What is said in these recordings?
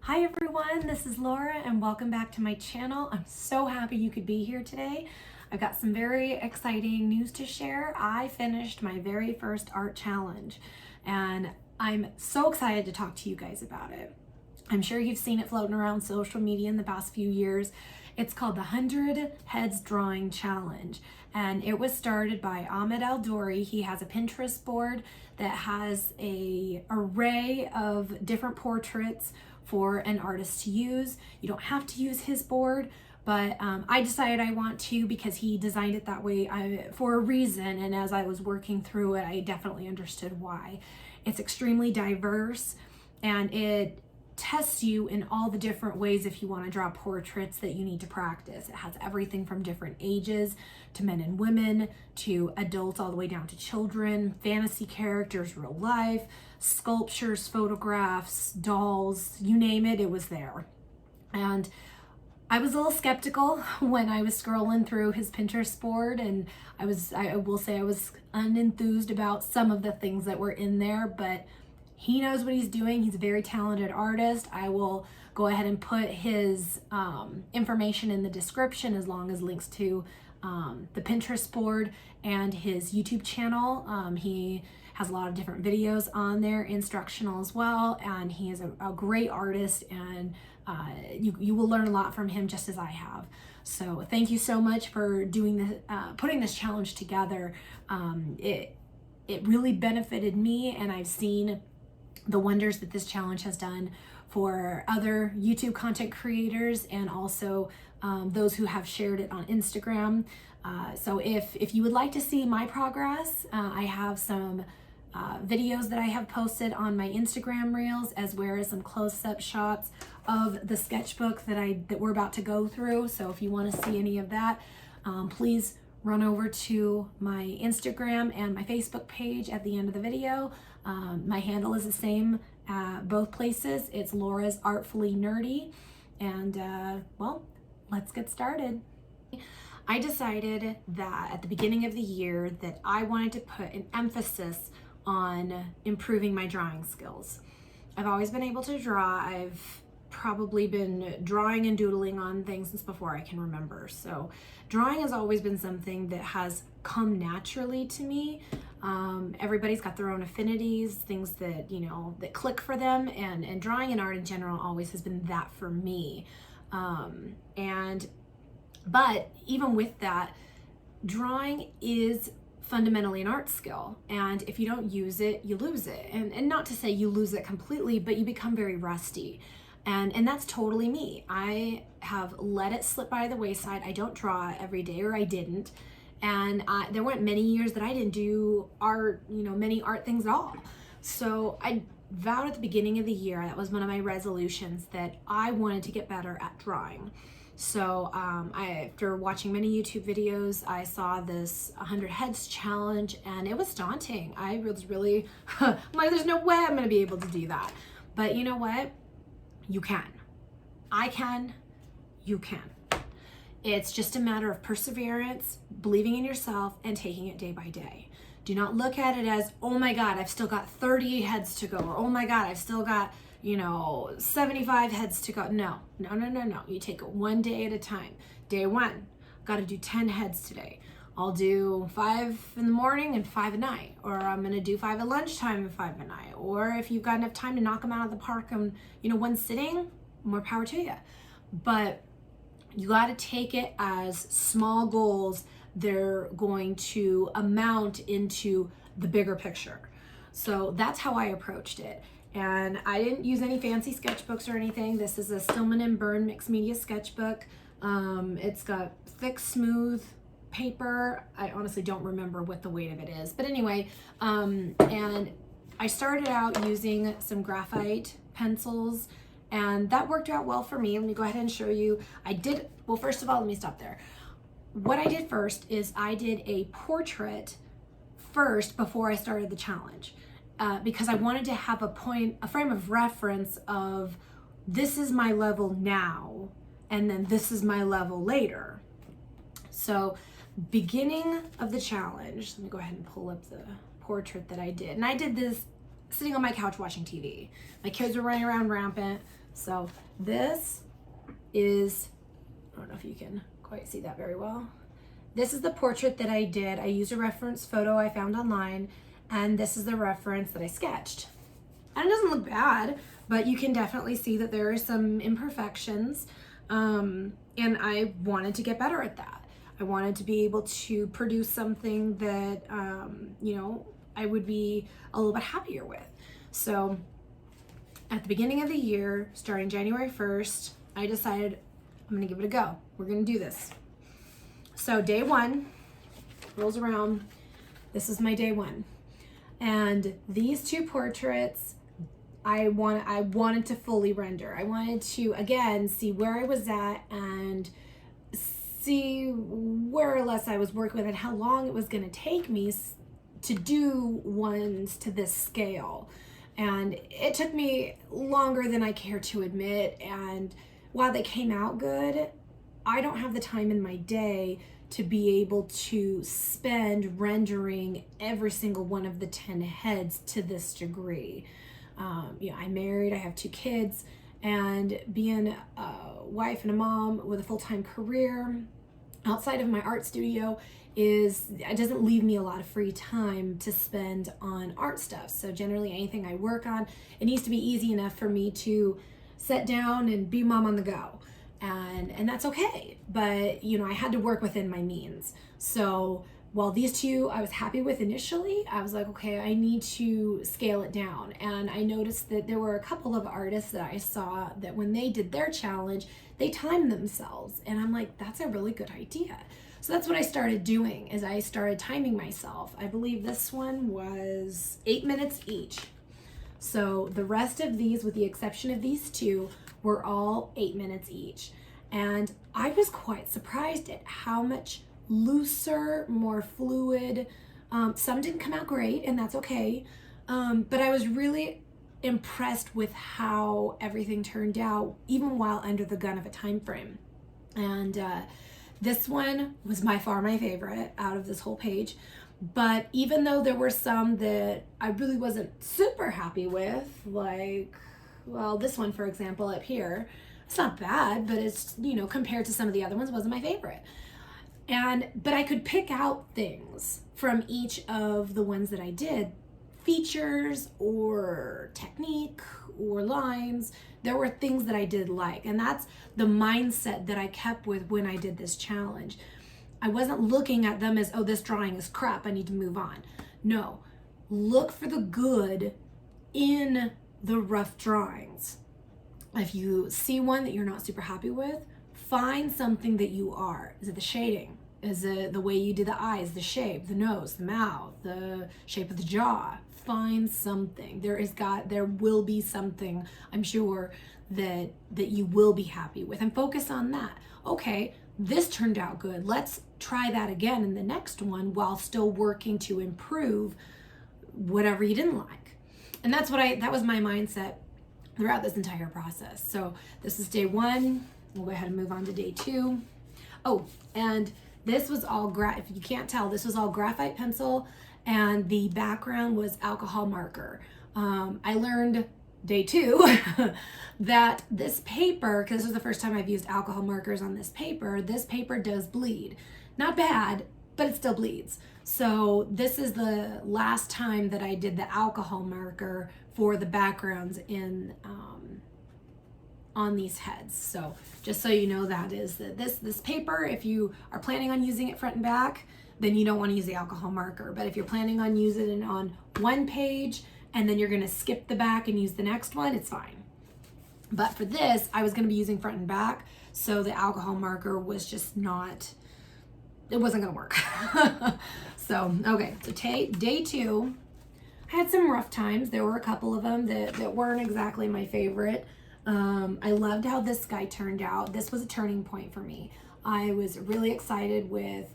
Hi everyone, this is Laura and welcome back to my channel. I'm so happy you could be here today. I've got some very exciting news to share. I finished my very first art challenge and I'm so excited to talk to you guys about it. I'm sure you've seen it floating around social media in the past few years. It's called the 100 Heads Drawing Challenge, and it was started by Ahmed Al-Douri. He has a Pinterest board that has an array of different portraits for an artist to use. You don't have to use his board, but I decided I want to because he designed it that way for a reason, and as I was working through it, I definitely understood why. It's extremely diverse, and it tests you in all the different ways if you want to draw portraits that you need to practice. It has everything from different ages to men and women to adults all the way down to children, fantasy characters, real life, sculptures, photographs, dolls, you name it, it was there. And I was a little skeptical when I was scrolling through his Pinterest board, and I will say I was unenthused about some of the things that were in there, but he knows what he's doing. He's a very talented artist. I will go ahead and put his information in the description, as long as links to the Pinterest board and his YouTube channel. He has a lot of different videos on there, instructional as well, and he is a great artist, and you will learn a lot from him, just as I have. So thank you so much for doing putting this challenge together. It really benefited me, and I've seen the wonders that this challenge has done for other YouTube content creators, and also those who have shared it on Instagram. So if you would like to see my progress, I have some videos that I have posted on my Instagram reels, as well as some close-up shots of the sketchbook that we're about to go through. So if you want to see any of that, please run over to my Instagram and my Facebook page at the end of the video. My handle is the same both places. It's Laura's Artfully Nerdy. And well, let's get started. I decided that at the beginning of the year that I wanted to put an emphasis on improving my drawing skills. I've always been able to draw. I've probably been drawing and doodling on things since before I can remember. So drawing has always been something that has come naturally to me. Everybody's got their own affinities, things that, you know, that click for them, and drawing and art in general always has been that for me. But even with that, drawing is fundamentally an art skill, and if you don't use it, you lose it. And not to say you lose it completely, but you become very rusty. And that's totally me. I have let it slip by the wayside. I don't draw every day, or I didn't. And there weren't many years that I didn't do art, many art things at all. So I vowed at the beginning of the year, that was one of my resolutions, that I wanted to get better at drawing. So after watching many YouTube videos, I saw this 100 Heads challenge, and it was daunting. I was really, I'm like, there's no way I'm gonna be able to do that. But you know what? You can. I can. You can. It's just a matter of perseverance, believing in yourself, and taking it day by day. Do not look at it as, oh my God, I've still got 30 heads to go, or oh my God, I've still got 75 heads to go. No. You take it one day at a time. Day one, got to do 10 heads today. I'll do 5 in the morning and 5 at night, or I'm gonna do 5 at lunchtime and 5 at night. Or if you've got enough time to knock them out of the park in one sitting, more power to you. But you got to take it as small goals. They're going to amount into the bigger picture. So that's how I approached it. And I didn't use any fancy sketchbooks or anything. This is a Stillman and Byrne mixed media sketchbook. It's got thick, smooth paper. I honestly don't remember what the weight of it is. But anyway, and I started out using some graphite pencils, and that worked out well for me. Let me go ahead and show you. Well, first of all, let me stop there. What I did first is I did a portrait first before I started the challenge. Because I wanted to have a frame of reference of, this is my level now, and then this is my level later. So beginning of the challenge, let me go ahead and pull up the portrait that I did. And I did this sitting on my couch watching TV. My kids were running around rampant. So this is, I don't know if you can quite see that very well. This is the portrait that I did. I used a reference photo I found online, and this is the reference that I sketched. And it doesn't look bad, but you can definitely see that there are some imperfections, and I wanted to get better at that. I wanted to be able to produce something that, you know, I would be a little bit happier with. So at the beginning of the year, starting January 1st, I decided I'm gonna give it a go. We're gonna do this. So day one rolls around. This is my day one. And these two portraits, I wanted to fully render. I wanted to, again, see where I was at and see where or less I was working with and how long it was gonna take me to do ones to this scale. And it took me longer than I care to admit. And while they came out good, I don't have the time in my day to be able to spend rendering every single one of the 10 heads to this degree. You know, I'm married, I have 2 kids, and being a wife and a mom with a full-time career outside of my art studio it doesn't leave me a lot of free time to spend on art stuff. So generally anything I work on, it needs to be easy enough for me to sit down and be mom on the go. And that's okay. But, you know, I had to work within my means. So while these two I was happy with initially, I was like, okay, I need to scale it down. And I noticed that there were a couple of artists that I saw that when they did their challenge, they timed themselves. And I'm like, that's a really good idea. So that's what I started doing, is I started timing myself. I believe this one was 8 minutes each. So the rest of these, with the exception of these two, were all 8 minutes each. And I was quite surprised at how much looser, more fluid. Some didn't come out great, and that's okay. But I was really impressed with how everything turned out, even while under the gun of a time frame. And this one was by far my favorite out of this whole page. But even though there were some that I really wasn't super happy with, like, well, this one, for example, up here, it's not bad, but it's, you know, compared to some of the other ones, wasn't my favorite. But I could pick out things from each of the ones that I did, features or technique or lines. There were things that I did like, and that's the mindset that I kept with when I did this challenge. I wasn't looking at them as, oh, this drawing is crap, I need to move on. No, look for the good in the rough drawings. If you see one that you're not super happy with, find something that you are. Is it the shading? Is it the way you did the eyes, the shape, the nose, the mouth, the shape of the jaw? Find something. There will be something, I'm sure, that you will be happy with, and focus on that. Okay, this turned out good. Let's try that again in the next one while still working to improve whatever you didn't like. And that was my mindset throughout this entire process. So this is day one. We'll go ahead and move on to day two. Oh, and this was all, if you can't tell, this was all graphite pencil, and the background was alcohol marker. I learned day two that this paper, because this was the first time I've used alcohol markers on this paper does bleed. Not bad, but it still bleeds. So this is the last time that I did the alcohol marker for the backgrounds on these heads. So just so you know, that is that this paper, if you are planning on using it front and back, then you don't want to use the alcohol marker. But if you're planning on using it on one page and then you're going to skip the back and use the next one, it's fine. But for this, I was going to be using front and back, so the alcohol marker was just not, it wasn't going to work. So, okay, so day two, I had some rough times. There were a couple of them that weren't exactly my favorite. I loved how this guy turned out. This was a turning point for me. I was really excited with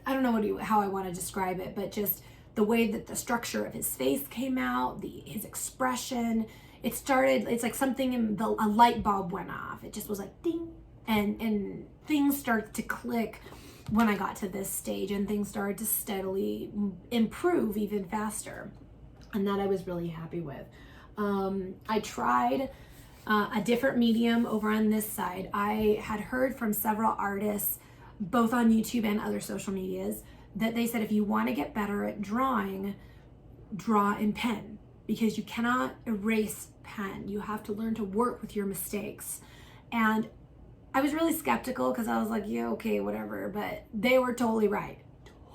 I don't know how I want to describe it, but just the way that the structure of his face came out, his expression. It's like something a light bulb went off. It just was like ding, and things started to click when I got to this stage and things started to steadily improve even faster, and that I was really happy with. I tried a different medium over on this side. I had heard from several artists, both on YouTube and other social medias, that they said if you want to get better at drawing, draw in pen, because you cannot erase pen. You have to learn to work with your mistakes. And I was really skeptical because I was like, yeah, okay, whatever. But they were totally right.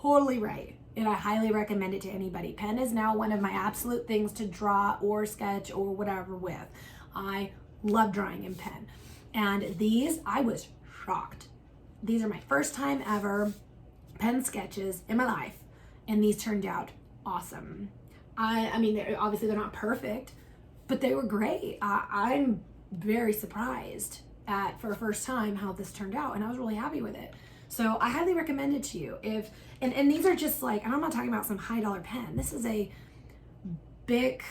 Totally right. And I highly recommend it to anybody. Pen is now one of my absolute things to draw or sketch or whatever with. I love drawing in pen. And these, I was shocked. These are my first time ever pen sketches in my life. And these turned out awesome. I mean, obviously they're not perfect, but they were great. I'm very surprised at, for a first time, how this turned out, and I was really happy with it. So I highly recommend it to you. And these are just like, and I'm not talking about some high dollar pen. This is a big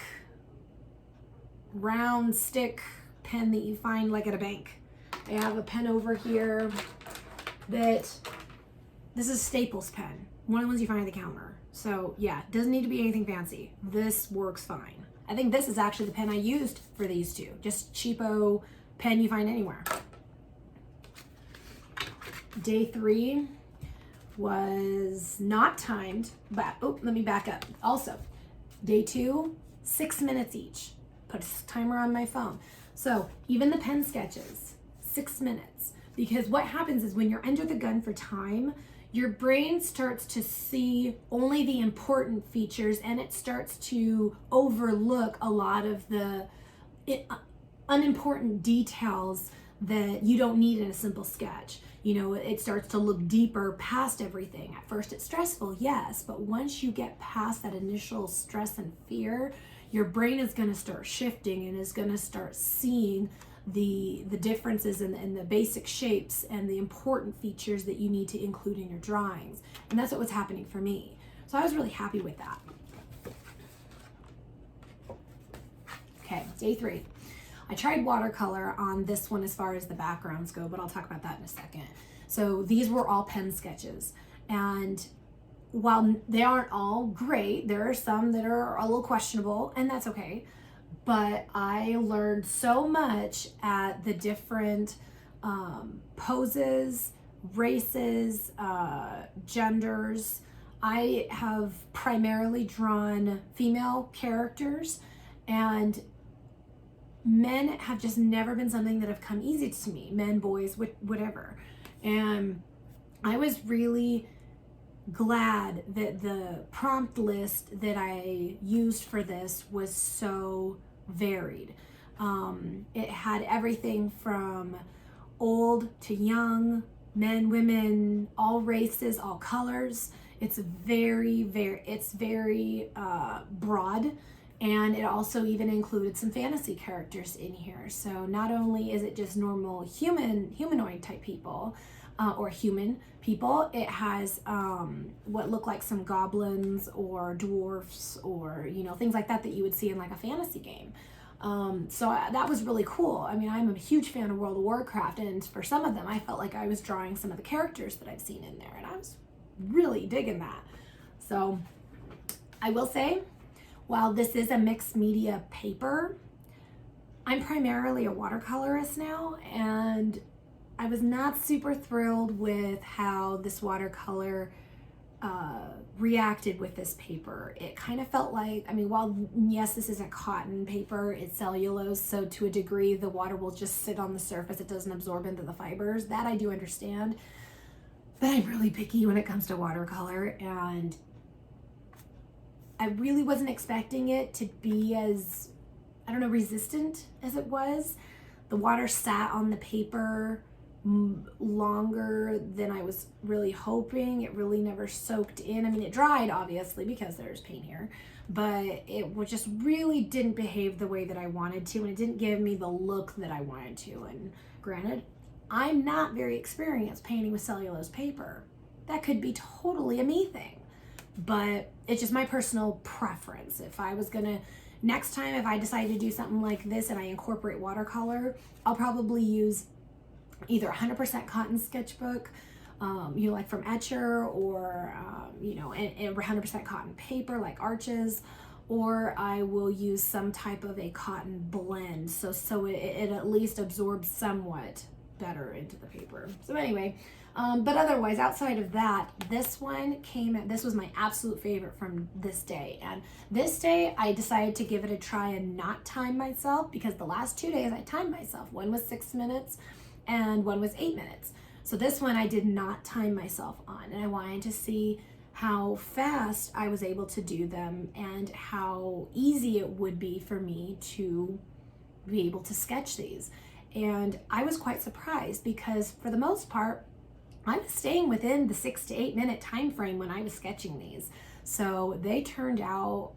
round stick pen that you find like at a bank. I have a pen over here that, this is Staples pen, one of the ones you find at the counter. So yeah, doesn't need to be anything fancy. This works fine. I think this is actually the pen I used for these two. Just cheapo pen you find anywhere. Day 3 was not timed, but oh, let me back up. Also, day 2, 6 minutes each. Put a timer on my phone. So even the pen sketches, 6 minutes. Because what happens is when you're under the gun for time, your brain starts to see only the important features, and it starts to overlook a lot of the unimportant details that you don't need in a simple sketch. You know, it starts to look deeper past everything. At first it's stressful, yes, but once you get past that initial stress and fear, your brain is going to start shifting and is going to start seeing the differences in the basic shapes and the important features that you need to include in your drawings. And that's what was happening for me. So I was really happy with that. Okay, day 3. I tried watercolor on this one as far as the backgrounds go, but I'll talk about that in a second. So these were all pen sketches. And while they aren't all great, there are some that are a little questionable, and that's okay. But I learned so much at the different poses, races, genders. I have primarily drawn female characters, and men have just never been something that have come easy to me. Men, boys, whatever. And I was really glad that the prompt list that I used for this was so varied. It had everything from old to young, men, women, all races, all colors. It's very broad, and it also even included some fantasy characters in here. So not only is it just normal humanoid type people, or human people, it has what look like some goblins or dwarfs or, you know, things like that that you would see in like a fantasy game. That was really cool. I mean, I'm a huge fan of World of Warcraft, and for some of them I felt like I was drawing some of the characters that I've seen in there, and I was really digging that. So I will say, while this is a mixed media paper, I'm primarily a watercolorist now, and I was not super thrilled with how this watercolor reacted with this paper. It kind of felt like, I mean, while yes, this isn't cotton paper, it's cellulose, so to a degree the water will just sit on the surface, it doesn't absorb into the fibers. That I do understand, but I'm really picky when it comes to watercolor, and I really wasn't expecting it to be as, I don't know, resistant as it was. The water sat on the paper longer than I was really hoping. It really never soaked in. I mean, it dried obviously because there's paint here, but it just really didn't behave the way that I wanted to, and it didn't give me the look that I wanted to. And granted, I'm not very experienced painting with cellulose paper. That could be totally a me thing, but it's just my personal preference. If I was gonna, next time if I decide to do something like this and I incorporate watercolor, I'll probably use either 100% cotton sketchbook like from Etcher, or, and 100% cotton paper like Arches, or I will use some type of a cotton blend. So it at least absorbs somewhat better into the paper. So anyway, but otherwise, outside of that, this was my absolute favorite from this day. And this day I decided to give it a try and not time myself, because the last 2 days I timed myself. One was 6 minutes and one was 8 minutes. So this one I did not time myself on, and I wanted to see how fast I was able to do them and how easy it would be for me to be able to sketch these. And I was quite surprised, because for the most part, I was staying within the 6 to 8 minute time frame when I was sketching these. So they turned out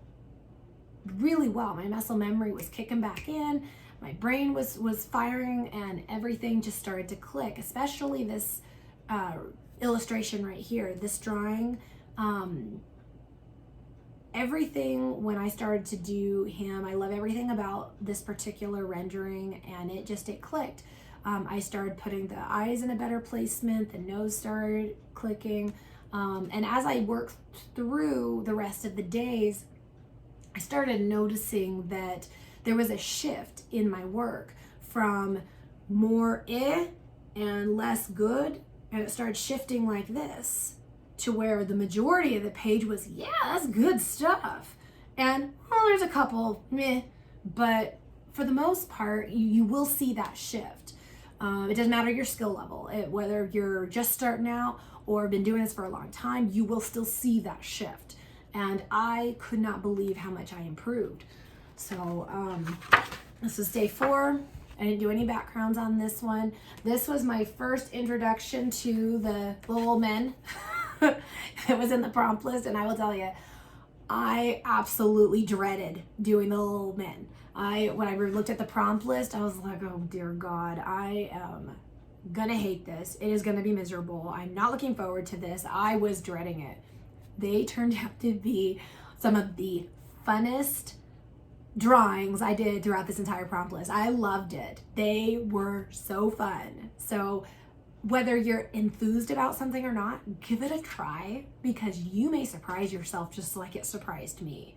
really well. My muscle memory was kicking back in, my brain was firing, and everything just started to click, especially this illustration right here, this drawing. Everything, when I started to do him, I love everything about this particular rendering, and it clicked. I started putting the eyes in a better placement, the nose started clicking, and as I worked through the rest of the days, I started noticing that there was a shift in my work from more and less good, and it started shifting like this, to where the majority of the page was, yeah, that's good stuff. And, well, there's a couple meh, but for the most part, you will see that shift. It doesn't matter your skill level, whether you're just starting out or been doing this for a long time, you will still see that shift. And I could not believe how much I improved. So this was day 4. I didn't do any backgrounds on this one. This was my first introduction to the little men. It was in the prompt list, and I will tell you, I absolutely dreaded doing the little men. When I looked at the prompt list, I was like, oh dear God, I am gonna hate this. It is gonna be miserable. I'm not looking forward to this. I was dreading it. They turned out to be some of the funnest drawings I did throughout this entire prompt list. I loved it. They were so fun. So whether you're enthused about something or not, give it a try, because you may surprise yourself just like it surprised me.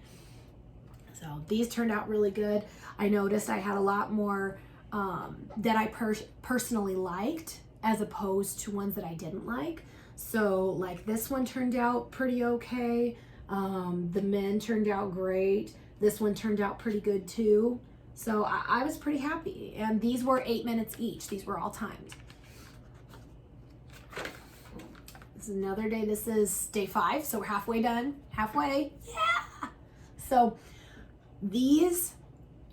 So these turned out really good. I noticed I had a lot more that I personally liked, as opposed to ones that I didn't like. So like this one turned out pretty okay. The men turned out great. This one turned out pretty good too. So I was pretty happy. And these were 8 minutes each. These were all timed. This is another day. This is day 5. So we're halfway done. Halfway. Yeah. So these,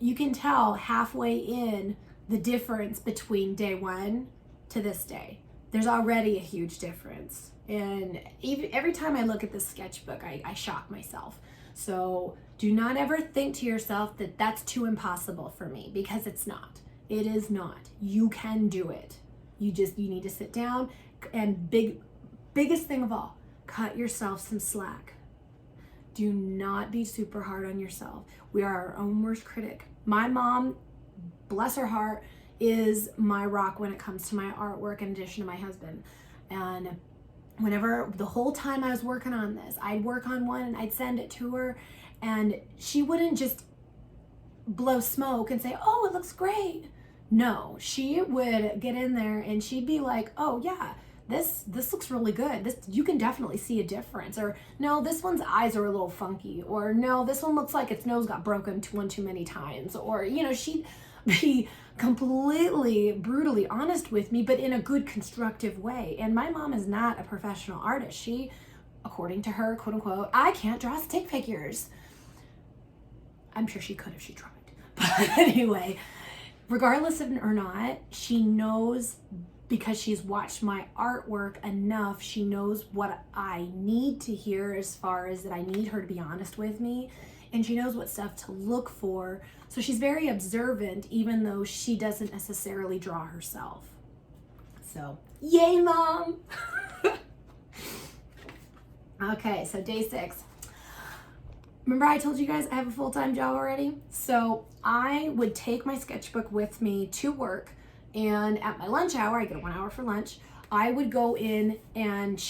you can tell halfway in the difference between day 1 to this day. There's already a huge difference. And every time I look at this sketchbook, I shock myself. So do not ever think to yourself that that's too impossible for me, because it's not. It is not. You can do it. You need to sit down, and biggest thing of all, cut yourself some slack. Do not be super hard on yourself. We are our own worst critic. My mom, bless her heart, is my rock when it comes to my artwork, in addition to my husband. And whenever, the whole time I was working on this, I'd work on one and I'd send it to her, and she wouldn't just blow smoke and say, oh, it looks great. No, she would get in there and she'd be like, oh yeah, this looks really good. This, you can definitely see a difference. Or no, this one's eyes are a little funky. Or no, this one looks like its nose got broken one too many times. Or, she'd be completely brutally honest with me, but in a good, constructive way. And my mom is not a professional artist. She, according to her, quote unquote, I can't draw stick figures. I'm sure she could if she tried. But anyway, regardless of or not, she knows, because she's watched my artwork enough, she knows what I need to hear, as far as that I need her to be honest with me, and she knows what stuff to look for. So she's very observant, even though she doesn't necessarily draw herself. So, yay, Mom! Okay, so day 6. Remember I told you guys I have a full-time job already? So I would take my sketchbook with me to work, and at my lunch hour, I get 1 hour for lunch, I would go in and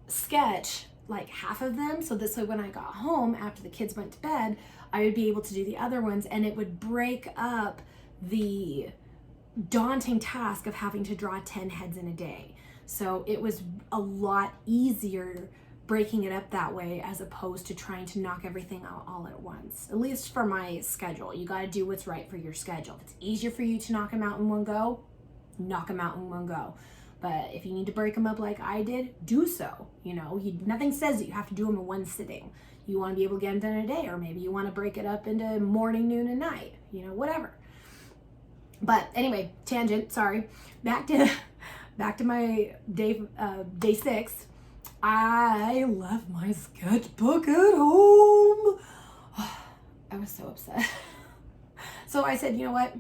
sketch like half of them, so this way when I got home after the kids went to bed, I would be able to do the other ones, and it would break up the daunting task of having to draw 10 heads in a day. So it was a lot easier breaking it up that way as opposed to trying to knock everything out all at once. At least for my schedule. You got to do what's right for your schedule. If it's easier for you to knock them out in one go, knock them out in one go. But if you need to break them up like I did, do so. You know, nothing says that you have to do them in one sitting. You want to be able to get them done in a day, or maybe you want to break it up into morning, noon, and night. You know, whatever. But anyway, tangent. Sorry. Back to my day 6. I left my sketchbook at home. I was so upset. So I said, you know what?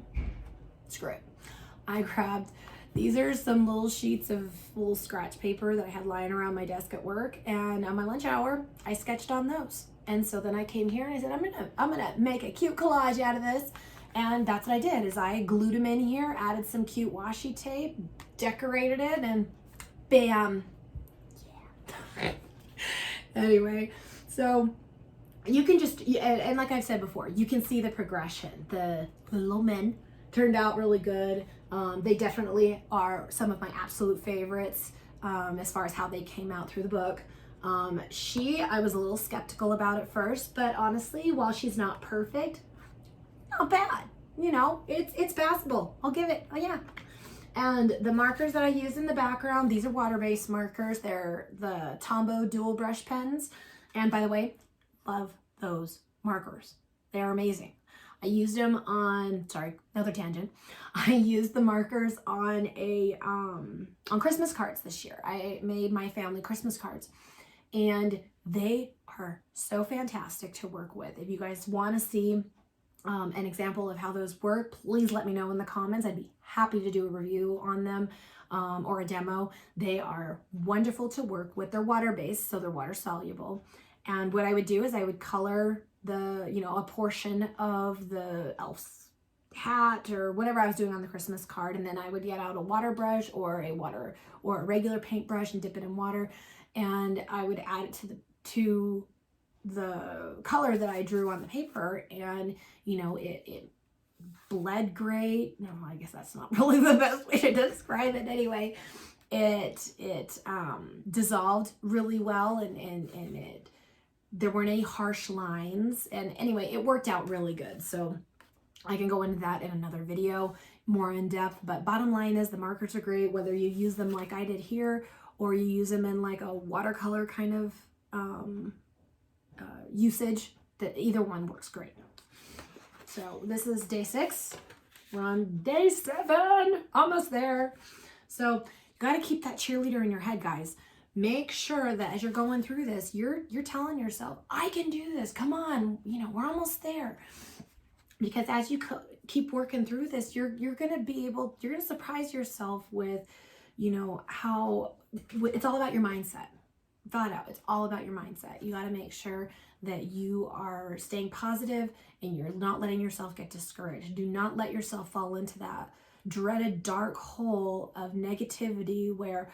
Screw it. I grabbed, these are some little sheets of little scratch paper that I had lying around my desk at work, and on my lunch hour, I sketched on those. And so then I came here and I said, I'm gonna make a cute collage out of this. And that's what I did, is I glued them in here, added some cute washi tape, decorated it, and bam. Yeah. Anyway, so you can just, and like I've said before, you can see the progression. The little men turned out really good. They definitely are some of my absolute favorites as far as how they came out through the book. I was a little skeptical about at first, but honestly, while she's not perfect, not bad. You know, it's passable. I'll give it, oh yeah. And the markers that I use in the background, these are water-based markers. They're the Tombow dual brush pens. And by the way, love those markers. They're amazing. I used them on, sorry, another tangent. I used the markers on on Christmas cards this year. I made my family Christmas cards, and they are so fantastic to work with. If you guys want to see an example of how those work, please let me know in the comments. I'd be happy to do a review on them or a demo. They are wonderful to work with. They're water-based, so they're water soluble. And what I would do is I would color a portion of the elf's hat or whatever I was doing on the Christmas card, and then I would get out a water brush or a regular paintbrush and dip it in water, and I would add it to the color that I drew on the paper, and it bled great. No, I guess that's not really the best way to describe it. Anyway, it dissolved really well, and there weren't any harsh lines, and anyway, it worked out really good. So I can go into that in another video more in depth, but bottom line is the markers are great, whether you use them like I did here or you use them in like a watercolor kind of usage. That either one works great. So this is day 6. We're on day 7, almost there. So you got to keep that cheerleader in your head, guys. Make sure that as you're going through this, you're telling yourself, I can do this. Come on, we're almost there. Because as you keep working through this, you're going to surprise yourself with, how it's all about your mindset. Thought out. It's all about your mindset. You got to make sure that you are staying positive and you're not letting yourself get discouraged. Do not let yourself fall into that dreaded dark hole of negativity where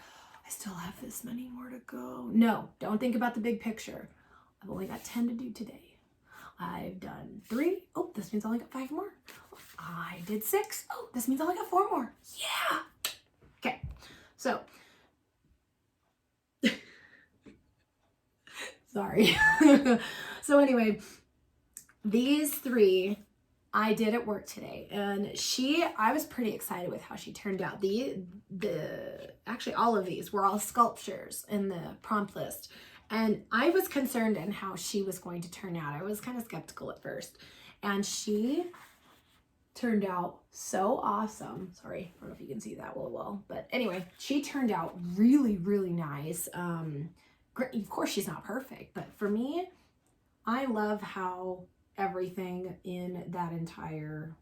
I still have this many more to go. No, don't think about the big picture. I've only got 10 to do today. I've done 3. Oh, this means I only got 5 more. I did 6. Oh, this means I only got 4 more. Yeah. Okay. So, sorry. So anyway, these 3 I did at work today, and I was pretty excited with how she turned out. Actually all of these were all sculptures in the prompt list, and I was concerned in how she was going to turn out. I was kind of skeptical at first, and she turned out so awesome. Sorry, I don't know if you can see that well, but anyway, she turned out really, really nice. Great. Of course, she's not perfect, but for me, I love how everything in that entire,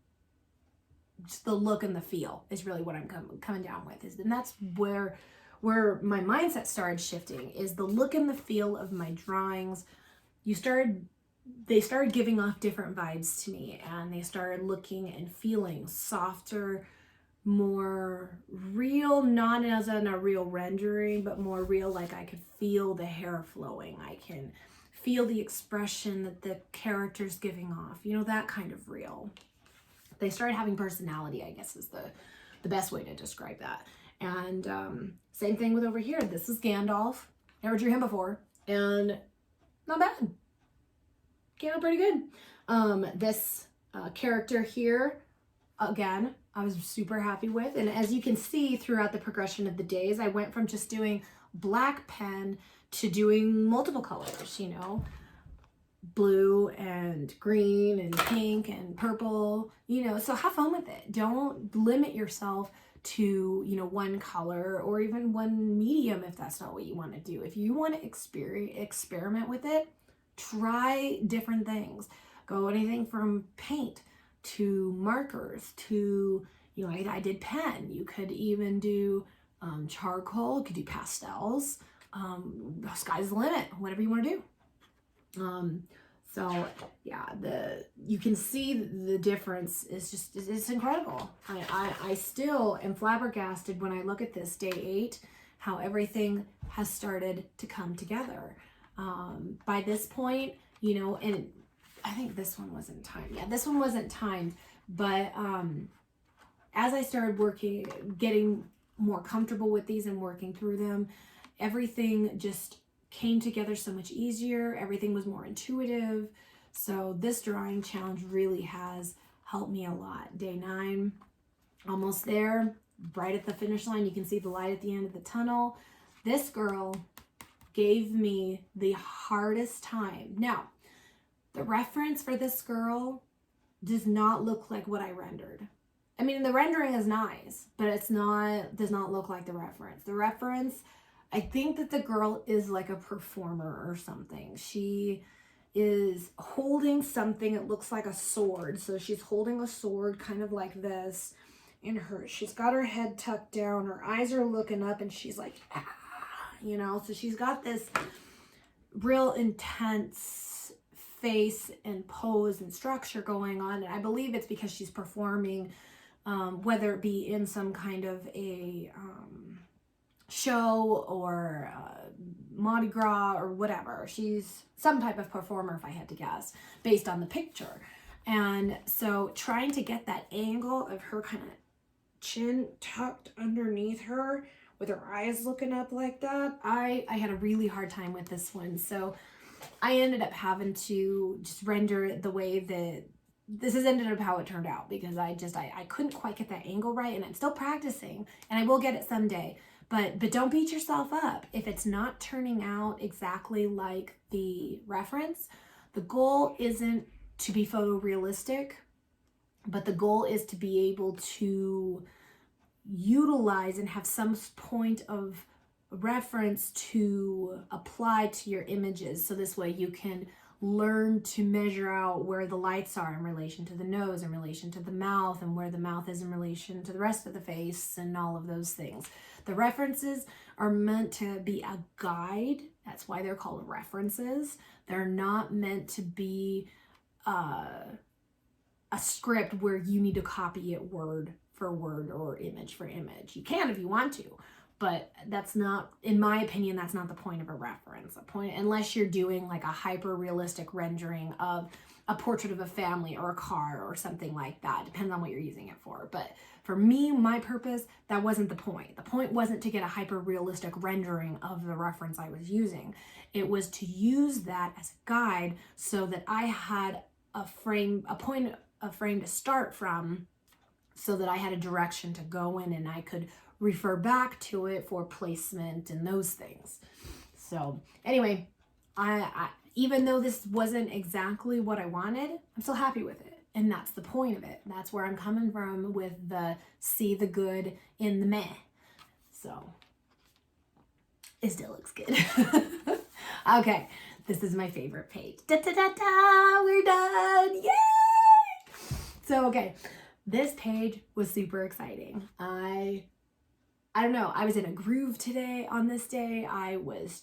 just the look and the feel is really what I'm coming down with. And that's where my mindset started shifting, is the look and the feel of my drawings. They started giving off different vibes to me, and they started looking and feeling softer, more real, not as in a real rendering, but more real, like I could feel the hair flowing. I can feel the expression that the character's giving off, you know, that kind of real. They started having personality, I guess is the best way to describe that. And same thing with over here. This is Gandalf. Never drew him before. And not bad. Came out pretty good. This character here, again, I was super happy with. And as you can see throughout the progression of the days, I went from just doing black pen to doing multiple colors, you know, blue and green and pink and purple, you know, so have fun with it. Don't limit yourself to, you know, one color or even one medium if that's not what you want to do. If you want to experiment with it, try different things. Go anything from paint to markers to, you know, I did pen. You could even do charcoal, you could do pastels. The sky's the limit, whatever you want to do. So yeah, you can see the difference is just, it's incredible. I still am flabbergasted when I look at this day 8, how everything has started to come together. By this point, you know, and I think this one wasn't timed. Yeah, this one wasn't timed, but as I started working, getting more comfortable with these and working through them, everything just came together so much easier. Everything was more intuitive. So this drawing challenge really has helped me a lot. Day 9, almost there, right at the finish line. You can see the light at the end of the tunnel. This girl gave me the hardest time. Now, the reference for this girl does not look like what I rendered. I mean, the rendering is nice, but does not look like the reference. The reference, I think that the girl is like a performer or something. She is holding something. It looks like a sword. So she's holding a sword kind of like this. She's got her head tucked down. Her eyes are looking up and she's like, ah, you know. So she's got this real intense face and pose and structure going on. And I believe it's because she's performing, whether it be in some kind of a show or Mardi Gras or whatever. She's some type of performer, if I had to guess, based on the picture. And so trying to get that angle of her kind of chin tucked underneath her with her eyes looking up like that, I had a really hard time with this one. So I ended up having to just render it the way that this has ended up how it turned out, because I couldn't quite get that angle right, and I'm still practicing, and I will get it someday. But don't beat yourself up if it's not turning out exactly like the reference. The goal isn't to be photorealistic, but the goal is to be able to utilize and have some point of reference to apply to your images. So this way you can learn to measure out where the lights are in relation to the nose, in relation to the mouth, and where the mouth is in relation to the rest of the face, and all of those things. The references are meant to be a guide. That's why they're called references. They're not meant to be a script where you need to copy it word for word or image for image. You can if you want to, but that's not, in my opinion, that's not the point of a reference. Unless you're doing like a hyper realistic rendering of a portrait of a family or a car or something like that. Depends on what you're using it for. But for me, my purpose, that wasn't the point. The point wasn't to get a hyper realistic rendering of the reference I was using. It was to use that as a guide so that I had a frame to start from, so that I had a direction to go in and I could refer back to it for placement and those things. So anyway, I even though this wasn't exactly what I wanted, I'm still happy with it. And that's the point of it. That's where I'm coming from with the see the good in the meh. So it still looks good. Okay, this is my favorite page. Da da da da, we're done. Yay! So okay, this page was super exciting. I don't know, I was in a groove today on this day. I was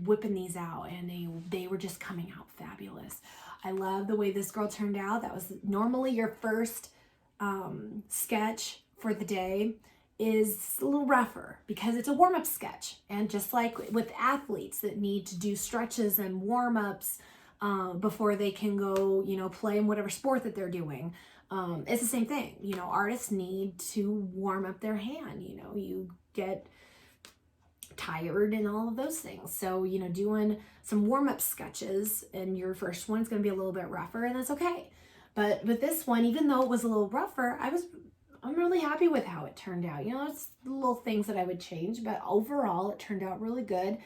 whipping these out, and they were just coming out fabulous. I love the way this girl turned out. That was normally your first sketch for the day is a little rougher because it's a warm-up sketch. And just like with athletes that need to do stretches and warm-ups before they can go, you know, play in whatever sport that they're doing, it's the same thing. You know, artists need to warm up their hand. You know, you get tired and all of those things. So, you know, doing some warm-up sketches, and your first one's going to be a little bit rougher, and that's okay. But with this one, even though it was a little rougher, I'm really happy with how it turned out. You know, it's little things that I would change, but overall it turned out really good.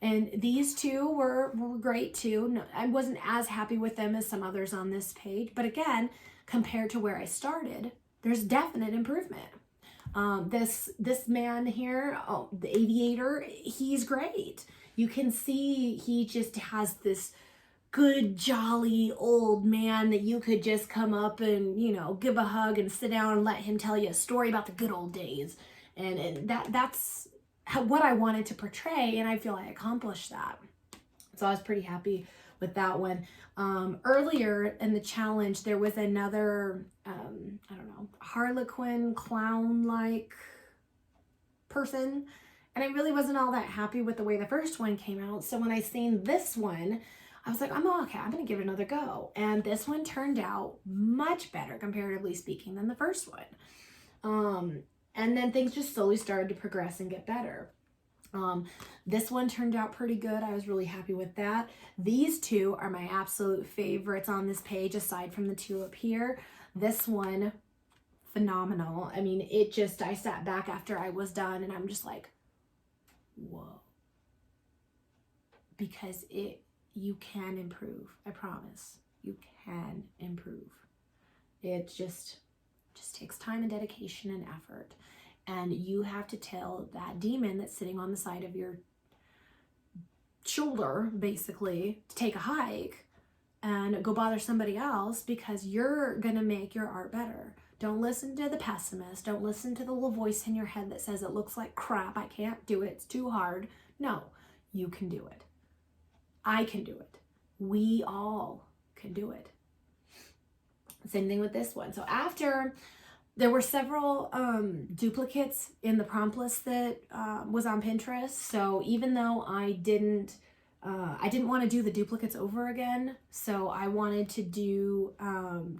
And these two were great too. No, I wasn't as happy with them as some others on this page, but again, compared to where I started, there's definite improvement. This man here, the aviator, he's great. You can see he just has this good, jolly old man that you could just come up and, you know, give a hug and sit down and let him tell you a story about the good old days. And that's what I wanted to portray, and I feel I accomplished that. So I was pretty happy with that one. Earlier in the challenge, there was another, I don't know, Harlequin clown-like person, and I really wasn't all that happy with the way the first one came out. So when I seen this one, I was like, okay, I'm gonna give it another go. And this one turned out much better, comparatively speaking, than the first one. And then things just slowly started to progress and get better. This one turned out pretty good. I was really happy with that. These two are my absolute favorites on this page, aside from the two up here. This one, phenomenal. I mean, I sat back after I was done and I'm just like, whoa. Because you can improve. I promise. You can improve. It just takes time and dedication and effort. And you have to tell that demon that's sitting on the side of your shoulder, basically, to take a hike and go bother somebody else, because you're going to make your art better. Don't listen to the pessimist. Don't listen to the little voice in your head that says it looks like crap. I can't do it. It's too hard. No, you can do it. I can do it. We all can do it. Same thing with this one. So after, there were several duplicates in the prompt list that was on Pinterest. So even though I didn't want to do the duplicates over again, so I wanted to do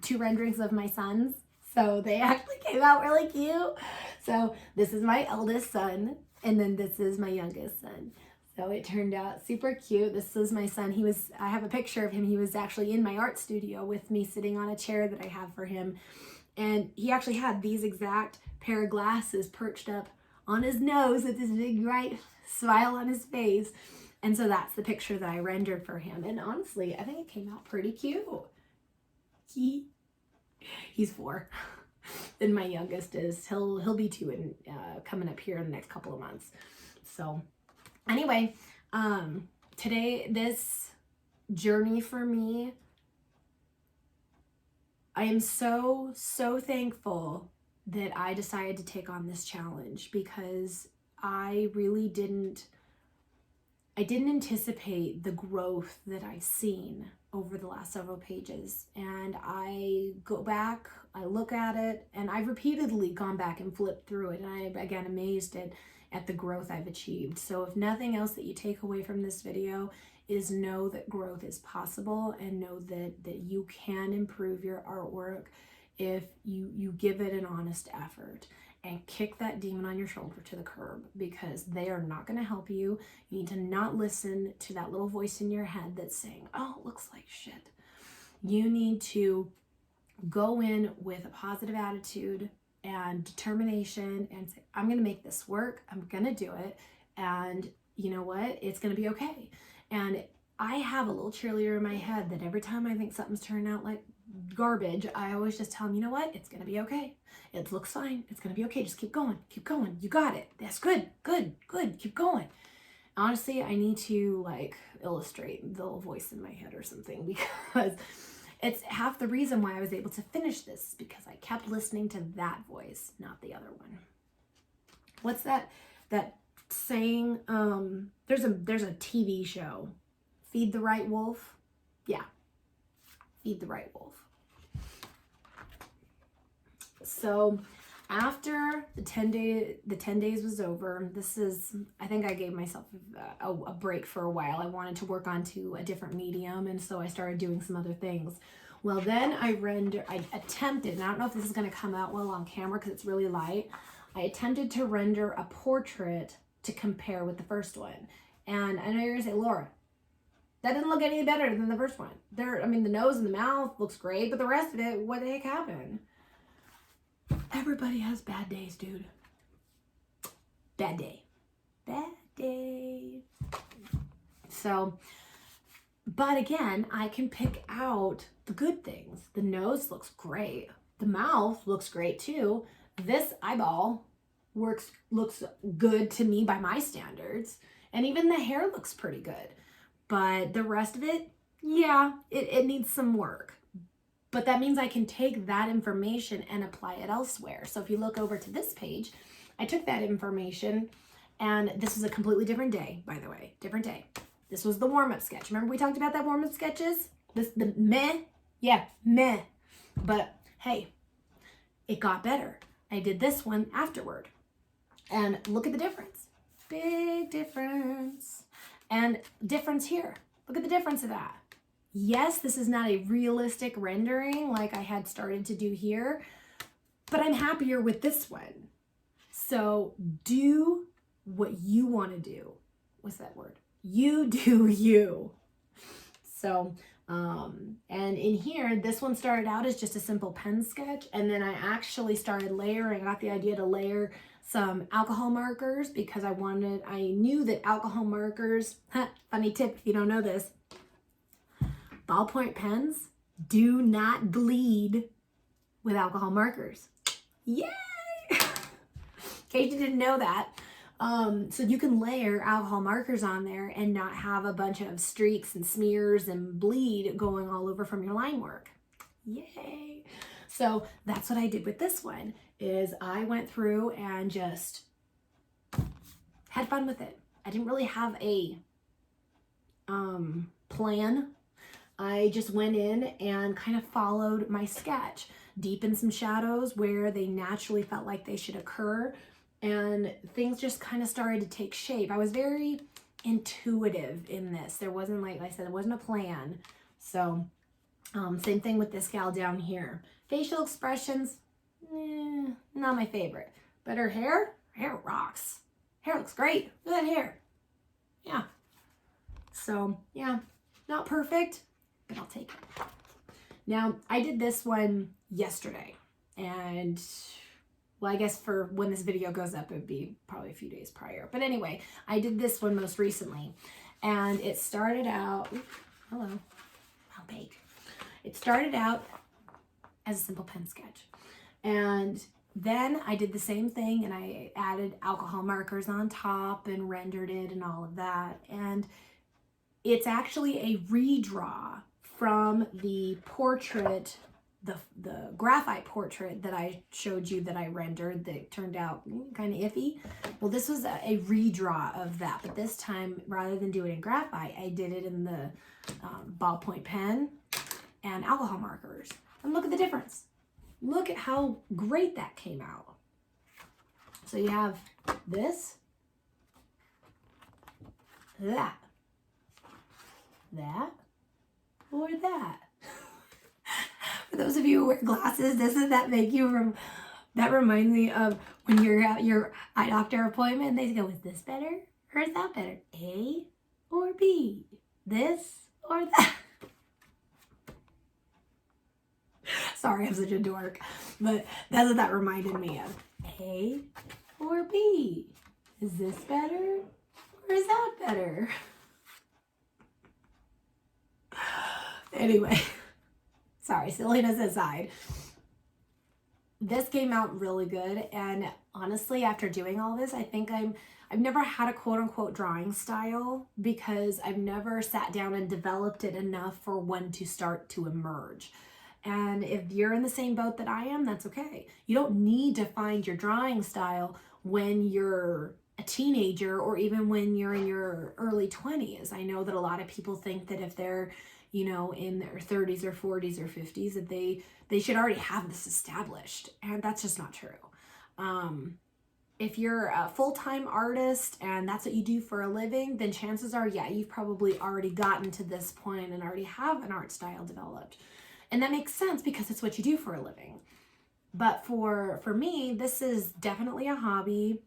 2 renderings of my sons. So they actually came out really cute. So this is my eldest son, and then this is my youngest son. So it turned out super cute. This is my son. I have a picture of him. He was actually in my art studio with me, sitting on a chair that I have for him. And he actually had these exact pair of glasses perched up on his nose with this big bright smile on his face. And so that's the picture that I rendered for him. And honestly, I think it came out pretty cute. He's 4. And my youngest he'll be 2 and coming up here in the next couple of months. So anyway, today, this journey for me, I am so thankful that I decided to take on this challenge, because I really didn't anticipate the growth that I've seen over the last several pages. And I go back, I look at it, and I've repeatedly gone back and flipped through it, and I'm again amazed at the growth I've achieved. So if nothing else that you take away from this video is know that growth is possible, and know that you can improve your artwork if you give it an honest effort, and kick that demon on your shoulder to the curb, because they are not going to help you. You need to not listen to that little voice in your head that's saying, oh, it looks like shit. You need to go in with a positive attitude and determination and say, I'm going to make this work. I'm going to do it. And you know what? It's going to be okay. And I have a little cheerleader in my head that every time I think something's turning out like garbage, I always just tell them, you know what? It's going to be okay. It looks fine. It's going to be okay. Just keep going. Keep going. You got it. That's good. Good. Good. Keep going. Honestly, I need to like illustrate the little voice in my head or something, because it's half the reason why I was able to finish this, because I kept listening to that voice, not the other one. What's that saying? There's a TV show, Feed the Right Wolf. Yeah, Feed the Right Wolf. So after the 10 days was over, I think I gave myself a break for a while. I wanted to work onto a different medium, and so I started doing some other things. Well, then I attempted, and I don't know if this is going to come out well on camera because it's really light. I attempted to render a portrait to compare with the first one. And I know you're going to say, Laura, that didn't look any better than the first one. I mean, the nose and the mouth looks great, but the rest of it, what the heck happened? Everybody has bad days, dude. Bad day. Bad day. So, but again, I can pick out the good things. The nose looks great. The mouth looks great too. This eyeball looks good to me by my standards. And even the hair looks pretty good. But the rest of it, yeah, it needs some work. But that means I can take that information and apply it elsewhere. So if you look over to this page, I took that information, and this is a completely different day, by the way, different day. This was the warm-up sketch. Remember we talked about that warm-up sketches? The meh? Yeah, meh. But hey, it got better. I did this one afterward. And look at the difference. Big difference. And difference here. Look at the difference of that. Yes, this is not a realistic rendering like I had started to do here, but I'm happier with this one. So do what you want to do. What's that word? You do you. So, and in here, this one started out as just a simple pen sketch, and then I actually started layering. I got the idea to layer some alcohol markers because I knew that alcohol markers, funny tip if you don't know this, ballpoint pens do not bleed with alcohol markers. Yay! In case you didn't know that. So you can layer alcohol markers on there and not have a bunch of streaks and smears and bleed going all over from your line work. Yay! So that's what I did with this one, is I went through and just had fun with it. I didn't really have a plan. I just went in and kind of followed my sketch, deepened some shadows where they naturally felt like they should occur, and things just kind of started to take shape. I was very intuitive in this. There wasn't, like I said, it wasn't a plan. So same thing with this gal down here. Facial expressions, not my favorite. But her hair rocks. Hair looks great. Look at that hair. Yeah. So yeah, not perfect, but I'll take it. Now, I did this one yesterday, and well, I guess for when this video goes up, it would be probably a few days prior. But anyway, I did this one most recently, and it started out, hello, how big? It started out as a simple pen sketch, and then I did the same thing, and I added alcohol markers on top and rendered it and all of that, and it's actually a redraw from the portrait, the graphite portrait that I showed you that I rendered that turned out kind of iffy. Well, this was a redraw of that, but this time, rather than do it in graphite, I did it in the ballpoint pen and alcohol markers. And look at the difference. Look at how great that came out. So you have this, that, or that. For those of you who wear glasses, doesn't that make you that reminds me of when you're at your eye doctor appointment and they go, is this better or is that better? A or B? This or that? Sorry, I'm such a dork, but that's what that reminded me of. A or B? Is this better or is that better? Anyway, sorry, silliness aside. This came out really good, and honestly, after doing all this, I think I've never had a quote-unquote drawing style because I've never sat down and developed it enough for one to start to emerge. And if you're in the same boat that I am, that's okay. You don't need to find your drawing style when you're a teenager or even when you're in your early 20s. I know that a lot of people think that if they're, you know, in their 30s or 40s or 50s, that they should already have this established. And that's just not true. If you're a full-time artist and that's what you do for a living, then chances are, yeah, you've probably already gotten to this point and already have an art style developed. And that makes sense because it's what you do for a living. But for me, this is definitely a hobby,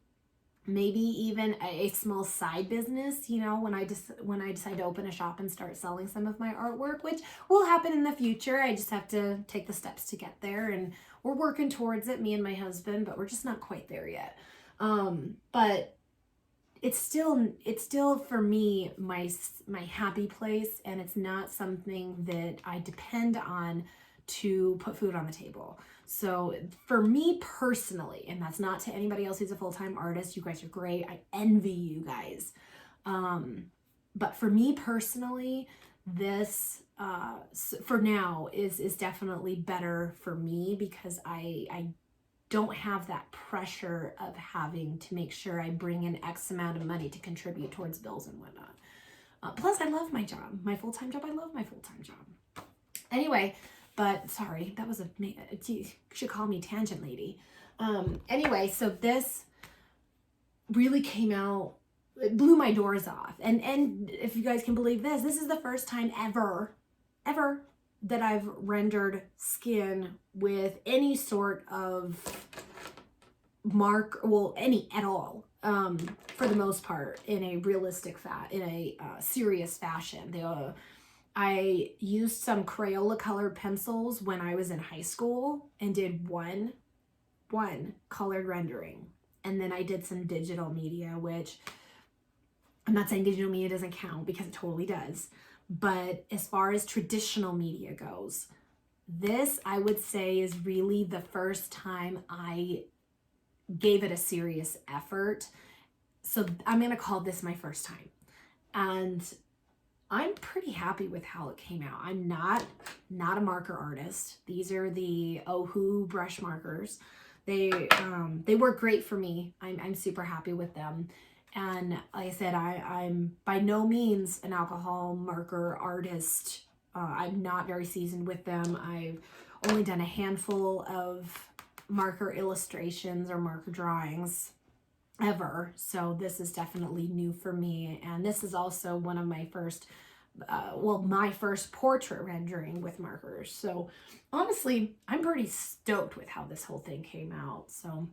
maybe even a small side business, you know, when I decide to open a shop and start selling some of my artwork, which will happen in the future. I just have to take the steps to get there, and we're working towards it, me and my husband, but we're just not quite there yet. But it's still for me my happy place, and it's not something that I depend on to put food on the table. So for me personally, and that's not to anybody else who's a full-time artist, you guys are great. I envy you guys. But for me personally, this for now is definitely better for me because I don't have that pressure of having to make sure I bring in X amount of money to contribute towards bills and whatnot. Plus, I love my job, my full-time job. I love my full-time job. Anyway, but sorry, that was you should call me Tangent Lady. Anyway, so this really came out, it blew my doors off. And if you guys can believe this, this is the first time ever that I've rendered skin with any sort of mark, well, any at all, for the most part, in a realistic in a serious fashion. I used some Crayola colored pencils when I was in high school and did one colored rendering. And then I did some digital media, which I'm not saying digital media doesn't count because it totally does. But as far as traditional media goes, this I would say is really the first time I gave it a serious effort. So I'm going to call this my first time. And I'm pretty happy with how it came out. I'm not a marker artist. These are the Ohu brush markers. They work great for me. I'm super happy with them. And like I said, I'm by no means an alcohol marker artist. I'm not very seasoned with them. I've only done a handful of marker illustrations or marker drawings ever. So this is definitely new for me. And this is also one of my first, my first portrait rendering with markers. So honestly, I'm pretty stoked with how this whole thing came out. So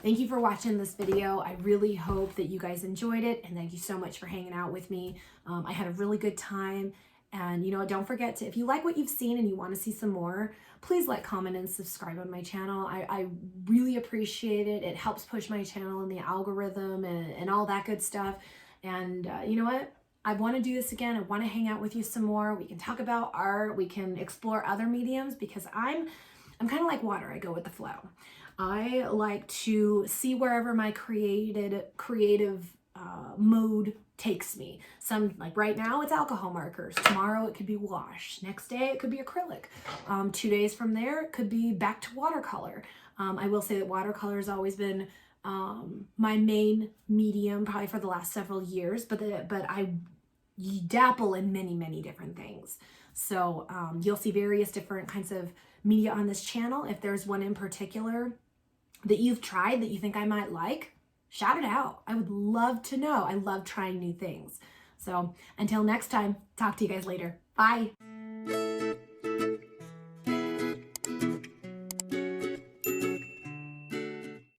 thank you for watching this video. I really hope that you guys enjoyed it, and thank you so much for hanging out with me. I had a really good time, and you know, don't forget to, if you like what you've seen and you want to see some more, please like, comment, and subscribe on my channel. I really appreciate it. It helps push my channel in the algorithm and all that good stuff. And you know what? I want to do this again. I want to hang out with you some more. We can talk about art. We can explore other mediums because I'm kind of like water. I go with the flow. I like to see wherever my creative mode takes me. Some, like right now, it's alcohol markers. Tomorrow it could be wash. Next day it could be acrylic. 2 days from there it could be back to watercolor. I will say that watercolor has always been my main medium, probably for the last several years. But I dabble in many different things. So you'll see various different kinds of media on this channel. If there's one in particular that you've tried that you think I might like, shout it out. I would love to know. I love trying new things. So until next time, talk to you guys later. Bye.